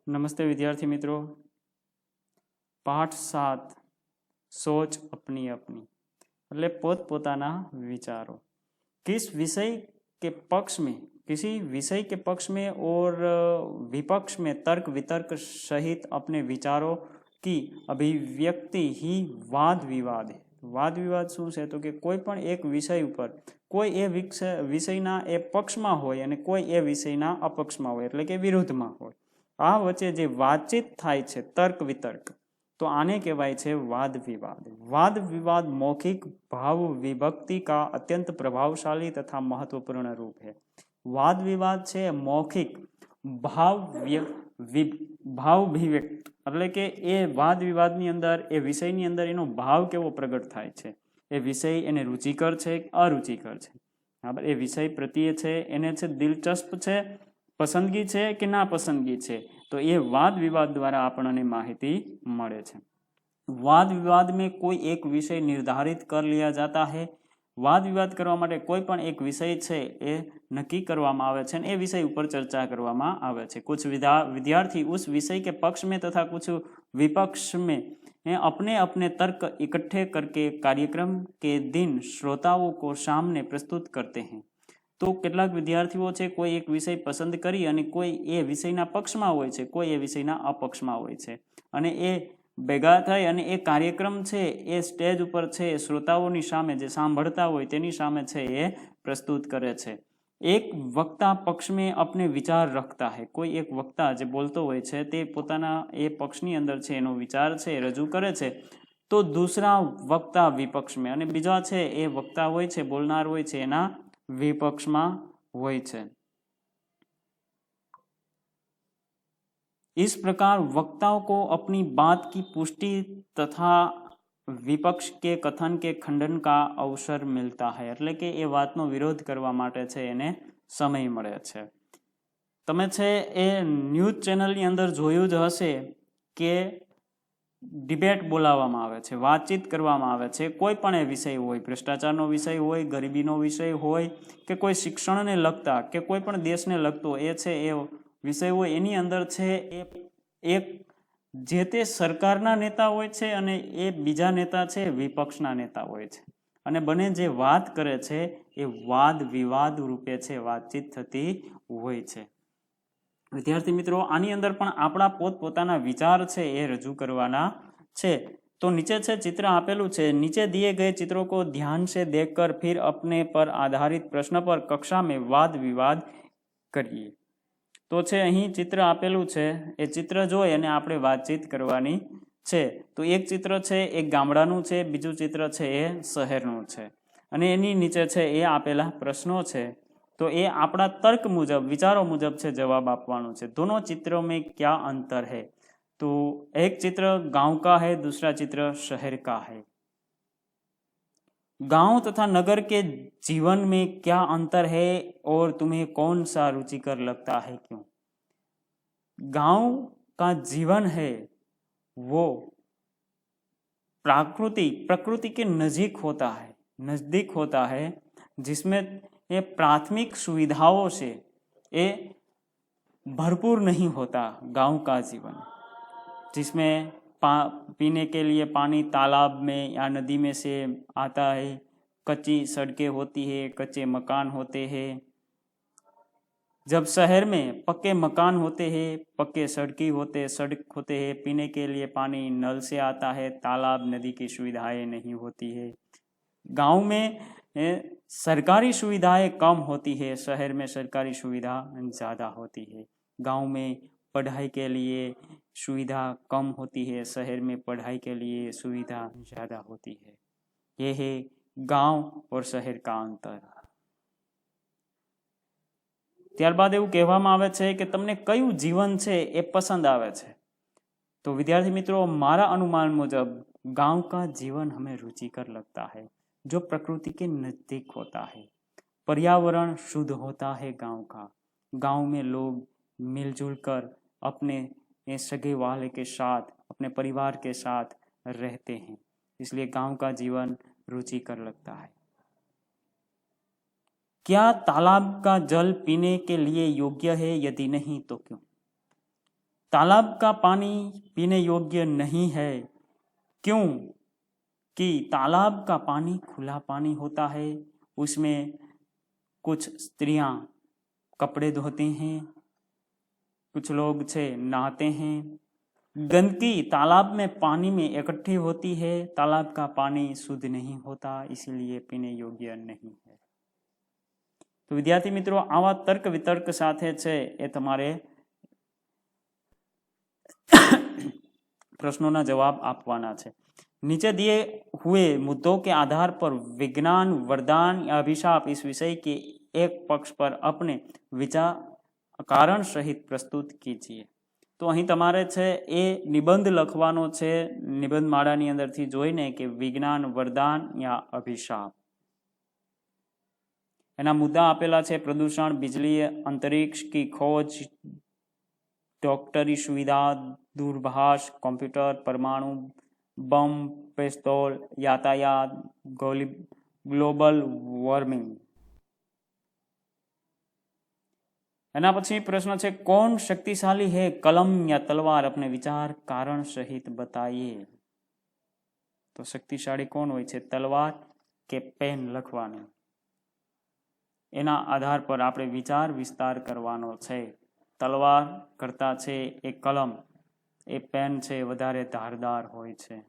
નમસ્તે વિદ્યાર્થી મિત્રો। પાઠ 7 सोच अपनी अपनी એટલે પોતપોતાના વિચારો। किस विषय के पक्ष में किसी विषय के पक्ष में और विपक्ष में तर्क वितर्क सहित अपने विचारों की अभिव्यक्ति ही वाद विवाद है। वाद विवाद શું છે તો કે કોઈ પણ એક વિષય ઉપર કોઈ એ વિષયના એ પક્ષમાં હોય અને કોઈ એ વિષયના અપક્ષમાં હોય એટલે કે વિરુદ્ધમાં હોય। આ વચ્ચે જે વાતચીત થાય છે તર્ક વિતર્ક तो आने कहवाय छे वाद विवाद। वाद विवाद मौखिक भाव विभक्ति का अत्यंत प्रभावशाली तथा महत्वपूर्ण रूप है। वाद विवाद छे मौखिक भावाभिव्यक्त એટલે કે એ વાદ વિવાદની અંદર એ વિષયની અંદર એનો ભાવ કેવો પ્રગટ થાય છે, એ વિષય એને રુચિકર છે કે અરુચિકર છે, બરાબર, એ વિષય પ્રત્યે છે એને છે દિલચસ્પ છે, પસંદગી છે કે ના પસંદગી છે, तो ये वाद विवाद द्वारा આપણને माहिती મળે છે। वाद विवाद में कोई एक विषय निर्धारित कर लिया जाता है। वाद विवाद करवा માટે કોઈ પણ એક વિષય છે એ નક્કી કરવામાં આવે છે અને એ વિષય ઉપર ચર્ચા કરવામાં આવે છે। कुछ विद्यार्थी उस विषय के पक्ष में तथा कुछ विपक्ष में अपने अपने तर्क इकट्ठे करके कार्यक्रम के दिन श्रोताओं को सामने प्रस्तुत करते हैं। तो કેટલાક વિદ્યાર્થીઓ છે કોઈ એક વિષય પસંદ કરી અને કોઈ એ વિષયના પક્ષમાં હોય છે, કોઈ એ વિષયના અપક્ષમાં હોય છે અને એ ભેગા થઈ અને એ કાર્યક્રમ છે એ સ્ટેજ ઉપર છે શ્રોતાઓની સામે જે સાંભળતા હોય તેની સામે છે એ પ્રસ્તુત કરે છે। એક વક્તા પક્ષ में अपने विचार रखता है। कोई एक वक्ता જે બોલતો હોય છે તે પોતાના એ પક્ષની અંદર છે એનો વિચાર છે રજૂ કરે છે, તો दूसरा वक्ता विपक्ष में અને બીજા છે એ વક્તા હોય છે બોલનાર હોય છે એના विपक्ष में होय छे। इस प्रकार वक्ताओं को अपनी बात की पुष्टि तथा विपक्ष के कथन के खंडन का अवसर मिलता है। એટલે કે એ વાતનો વિરોધ કરવા માટે છે એને સમય મળે છે। તમે છે એ ન્યૂઝ ચેનલની અંદર જોયું જ હશે કે ડિબેટ બોલાવવામાં આવે છે, વાતચીત કરવામાં આવે છે, કોઈ પણ એ વિષય હોય, ભ્રષ્ટાચારનો વિષય હોય, ગરીબીનો વિષય હોય કે કોઈ શિક્ષણને લગતા કે કોઈ પણ દેશને લગતો એ છે એ વિષય હોય, એની અંદર છે એ એક જે તે સરકારના નેતા હોય છે અને એ બીજા નેતા છે વિપક્ષના નેતા હોય છે અને બંને જે વાત કરે છે એ વાદ વિવાદ રૂપે છે વાતચીત થતી હોય છે। विद्यार्थी मित्रों आनी अंदर पण आपणा पोतपोताना विचार छे ए रजू करवाना छे। तो नीचे छे चित्र आपेलू छे, नीचे दिए गए चित्रों को ध्यान से देखकर फिर अपने पर आधारित प्रश्न पर कक्षा में वाद विवाद करिए। तो छे अहीं चित्र आपेलू छे, ए चित्र जोई अने आपणे वातचीत करवानी छे। तो एक चित्र छे एक गामडानुं छे, बीजुं चित्र छे ए शहेरनुं छे अने एनी नीचे छे ए आपेला प्रश्नों छे। तो ये अपना तर्क मुजब विचारों मुजब से जवाब आपवानो छे। दोनों चित्रों में क्या अंतर है? तो एक चित्र गांव का है, दूसरा चित्र शहर का है। गांव तथा नगर के जीवन में क्या अंतर है और तुम्हें कौन सा रुचिकर लगता है, क्यों? गांव का जीवन है वो प्रकृति के नजीक होता है जिसमें ये प्राथमिक सुविधाओं से ये भरपूर नहीं होता। गांव का जीवन जिसमें पीने के लिए पानी तालाब में या नदी में से आता है, कच्ची सड़कें होती है, कच्चे मकान होते हैं। जब शहर में पक्के मकान होते हैं, पक्के सड़क होते हैं, पीने के लिए पानी नल से आता है, तालाब नदी की सुविधाएं नहीं होती है। गांव में सरकारी सुविधाएं कम होती है, शहर में सरकारी सुविधा ज़्यादा होती है। गांव में पढ़ाई के लिए सुविधा कम होती है, शहर में पढ़ाई के लिए सुविधा ज़्यादा होती है। ये है गांव और शहर का अंतर। ત્યારબાદ એવું કહેવામાં આવે છે કે તમને કયું જીવન છે એ પસંદ આવે છે। તો વિદ્યાર્થી મિત્રો મારા અનુમાન મુજબ गांव का जीवन हमें रुचिकर लगता है, जो प्रकृति के नजदीक होता है। पर्यावरण शुद्ध होता है गांव का। गांव में लोग मिलजुल कर अपने सगे वाले के साथ अपने परिवार के साथ रहते हैं, इसलिए गांव का जीवन रुचिकर लगता है। क्या तालाब का जल पीने के लिए योग्य है? यदि नहीं तो क्यों? तालाब का पानी पीने योग्य नहीं है। क्यों? कि तालाब का पानी खुला पानी होता है, उसमें कुछ स्त्रियां कपड़े धोती हैं, कुछ लोग नहाते हैं। गंदगी तालाब में पानी में इकट्ठी होती है, तालाब का पानी शुद्ध नहीं होता, इसीलिए पीने योग्य नहीं है। तो विद्यार्थी मित्रों, आवा तर्क वितर्क साथे ए तमारे प्रश्नों जवाब आपवाना छे। नीचे दिए हुए मुद्दों के आधार पर विज्ञान, वरदान या अभिशाप इस विषय के एक पक्ष पर अपने विचार कारण सहित प्रस्तुत कीजिए। तो અહીં તમારે એ નિબંધ લખવાનો છે, નિબંધ માળાની અંદરથી જોઈને કે વિજ્ઞાન, વરદાન या અભિશાપ। એના મુદ્દા આપેલા છે પ્રદૂષણ, बिजली, अंतरिक्ष की खोज, डॉक्टरी सुविधा, दूरभाष, कंप्यूटर, परमाणु बम, पिस्तौल, यातायात, ग्लोबल वॉर्मिंग। एना पछी प्रश्न है कौन शक्तिशाली है, कलम या तलवार? अपने विचार कारण सहित बताइए। तो शक्तिशाली कौन होय छे, तलवार के पेन लखवानो? एना आधार पर आपणे विचार विस्तार करवानो छे। तलवार करता छे ए कलम, ए पेन छे वधारे धारदार होय छे।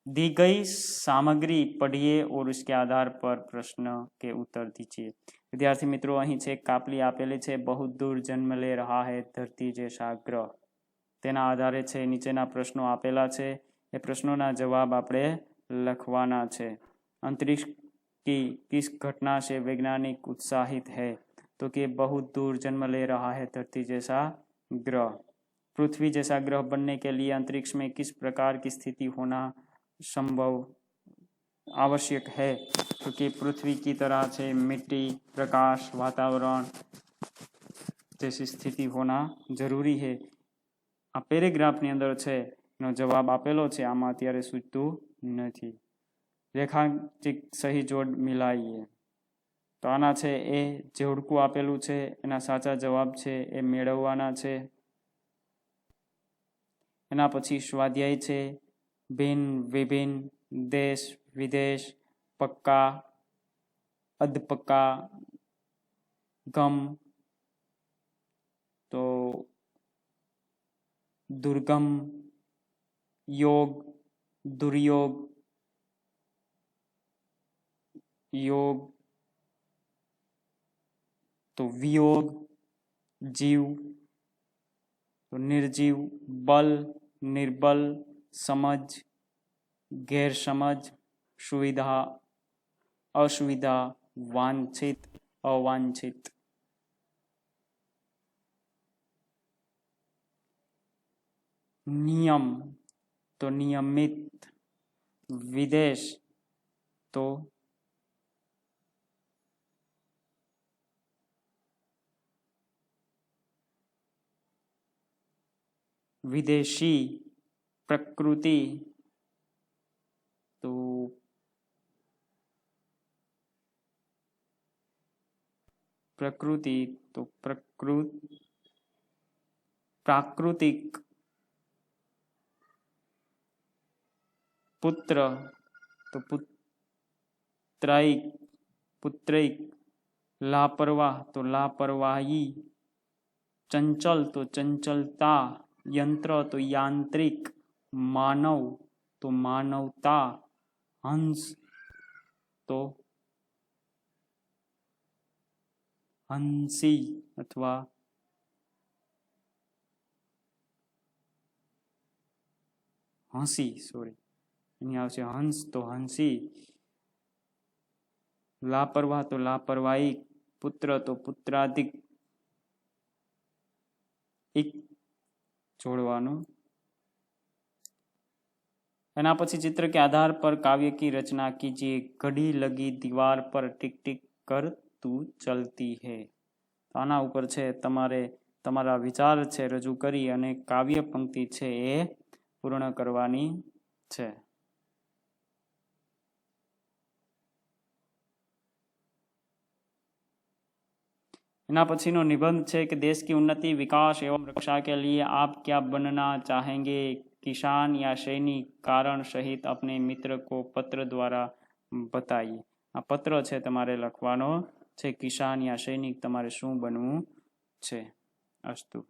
दी गई सामग्री पढ़िए और उसके आधार पर प्रश्न के उत्तर दीजिए। विद्यार्थी मित्रों, अहीं छे कापली आपेली छे, बहुत दूर जन्म ले रहा है धरती जैसा ग्रह। तेना आधारे छे नीचेना प्रश्नों आपेला छे, ए प्रश्नों जवाब आपणे लखवाना छे। अंतरिक्ष की किस घटना से वैज्ञानिक उत्साहित है? तो कि बहुत दूर जन्म ले रहा है धरती जैसा ग्रह। पृथ्वी जैसा ग्रह बनने के लिए अंतरिक्ष में किस प्रकार की स्थिति होना संभव आवश्यक है? तो कि पृथ्वी की तरह से मिट्टी, प्रकाश, वातावरण जैसी स्थिति होना जरूरी है। आ पेरेग्राफनी अंदर छे नो जवाब आपेलो छे, आमां अत्यारे सूझतुं नथी। रेखांकित सही जोड़ मिलाइए। तो आना छे ए जोड़कું आपेલું છે, એના સાચા જવાબ છે એ મેળવવાના છે। એના પછી સ્વાધ્યાય છે भिन्न, विभिन्न, देश, विदेश, पक्का, अधपक्का, गम, तो दुर्गम, योग, दुर्योग, योग, तो वियोग, जीव, तो निर्जीव, बल, निर्बल, समझ, गैर समझ, सुविधा, असुविधा, वांछित, अवांछित। नियम, तो नियमित, विदेश, तो विदेशी, प्रकृति, तो प्रकृति, तो प्राकृतिक, पुत्र, तो पुत्राइक, पुत्रिक, लापरवाह, तो लापरवाही, चंचल, तो चंचलता, यंत्र, तो यांत्रिक, मानव, तो मानवता, हंस, तो हंसी अथवा हंसी, सॉरी हंस, तो हंसी, लापरवाह, तो लापरवाही, पुत्र, तो पुत्राधिक जोड़वानो। एना पछी चित्र के आधार पर काव्य की रचना कीजिए। घड़ी लगी दीवार पर टिक टिक कर तू चलती है। तो आना ऊपर छे तमारे तमारा विचार छे रजू करी अने काव्य पंक्ति छे ए पूर्ण करवानी छे। એના પછીનો નિબંધ છે કે દેશ की उन्नति विकास एवं रक्षा के लिए आप क्या बनना चाहेंगे, किसान या सैनिक, कारण सहित अपने मित्र को पत्र द्वारा बताइए। આ પત્ર છે તમારે લખવાનો છે, કિસાન યા સૈનિક તમારે શું બનવું છે। અસ્તુ।